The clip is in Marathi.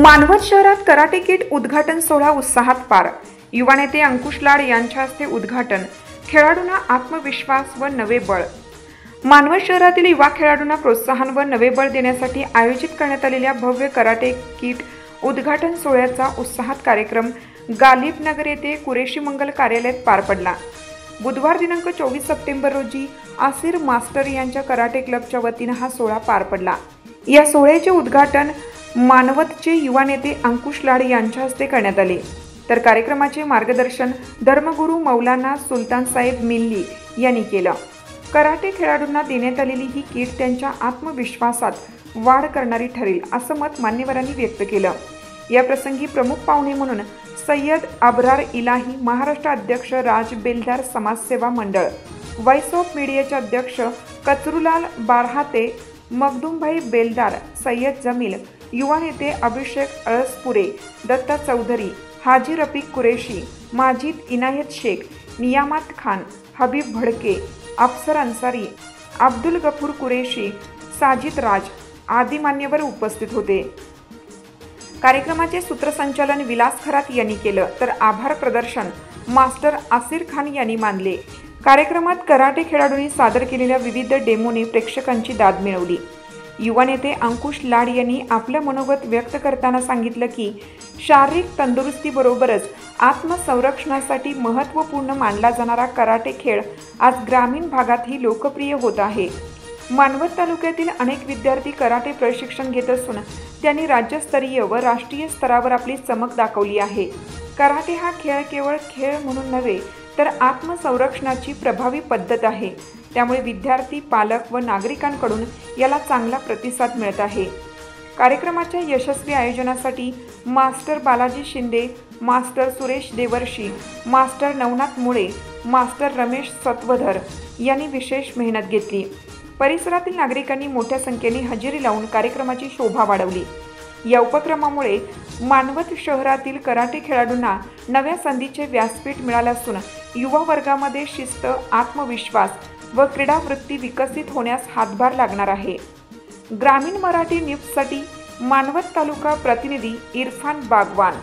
मानवत शहरात कराटे किट उद्घाटन सोहळा उत्साहात पार। युवा नेते अंकुश लाड यांच्या हस्ते उद्घाटन। खेळाडूंना आत्मविश्वास व नवे बळ। मानवत शहरातील युवा खेळाडूंना प्रोत्साहन व नवे बळ देण्यासाठी आयोजित करण्यात आलेल्या भव्य कराटे किट उद्घाटन सोहळ्याचा उत्साहात कार्यक्रम गालिब नगर येथे कुरेशी मंगल कार्यालयात पार पडला। बुधवार दिनांक 24 सप्टेंबर रोजी आसिर मास्टर यांच्या कराटे क्लबच्या वतीने हा सोहळा पार पडला। या सोहळ्याचे उद्घाटन मानवतचे युवा नेते अंकुश लाड यांच्या हस्ते करण्यात आले, तर कार्यक्रमाचे मार्गदर्शन धर्मगुरू मौलाना सुलतान साहेब मिल्ली यांनी केलं। कराटे खेळाडूंना देण्यात आलेली ही किट त्यांच्या आत्मविश्वासात वाढ करणारी ठरेल असं मत मान्यवरांनी व्यक्त केलं। या प्रसंगी प्रमुख पाहुणे म्हणून सय्यद अब्रार इलाही महाराष्ट्र अध्यक्ष राज बेलदार समाजसेवा मंडळ, व्हॉइस ऑफ मीडियाचे अध्यक्ष कचरुलाल बारहाते, मखदूमभाई बेलदार, सय्यद जमील, युवा नेते अभिषेक अळसपुरे, दत्ता चौधरी, हाजी रफिक कुरेशी, माजिद इनायत शेख, नियामत खान, हबीब भडके, अफसर अन्सारी, अब्दुल गफूर कुरेशी, साजिद राज आदी मान्यवर उपस्थित होते। कार्यक्रमाचे सूत्रसंचालन विलास खरात यांनी केलं, तर आभार प्रदर्शन मास्टर आसिर खान यांनी मानले। कार्यक्रमात कराटे खेळाडूंनी सादर केलेल्या विविध डेमोने प्रेक्षकांची दाद मिळवली। युवा नेते अंकुश लाड यांनी आपलं मनोगत व्यक्त करताना सांगितलं की शारीरिक तंदुरुस्तीबरोबरच आत्मसंरक्षणासाठी महत्त्वपूर्ण मानला जाणारा कराटे खेळ आज ग्रामीण भागातही लोकप्रिय होत आहे। मानवत तालुक्यातील अनेक विद्यार्थी कराटे प्रशिक्षण घेत असून त्यांनी राज्यस्तरीय व राष्ट्रीय स्तरावर आपली चमक दाखवली आहे। कराटे हा खेळ केवळ खेळ म्हणून नव्हे तर आत्मसंरक्षणाची प्रभावी पद्धत आहे, त्यामुळे विद्यार्थी, पालक व नागरिकांकडून याला चांगला प्रतिसाद मिळत आहे। कार्यक्रमाच्या यशस्वी आयोजनासाठी master Balaji Shinde, master Suresh Devarshi, master Navnath Mule, master Ramesh सत्वधर यांनी विशेष मेहनत घेतली। परिसरातील नागरिकांनी मोठ्या संख्येने हजेरी लावून कार्यक्रमाची शोभा वाढवली। या उपक्रमामुळे मानवत शहरातील कराटे खेळाडूंना नव्या संधीचे व्यासपीठ मिळाले असून युवा वर्गामध्ये शिस्त, आत्मविश्वास व क्रीडावृत्ती विकसित होण्यास हातभार लागणार आहे। ग्रामीण मराठी न्यूजसाठी मानवत तालुका प्रतिनिधी इरफान बागवान।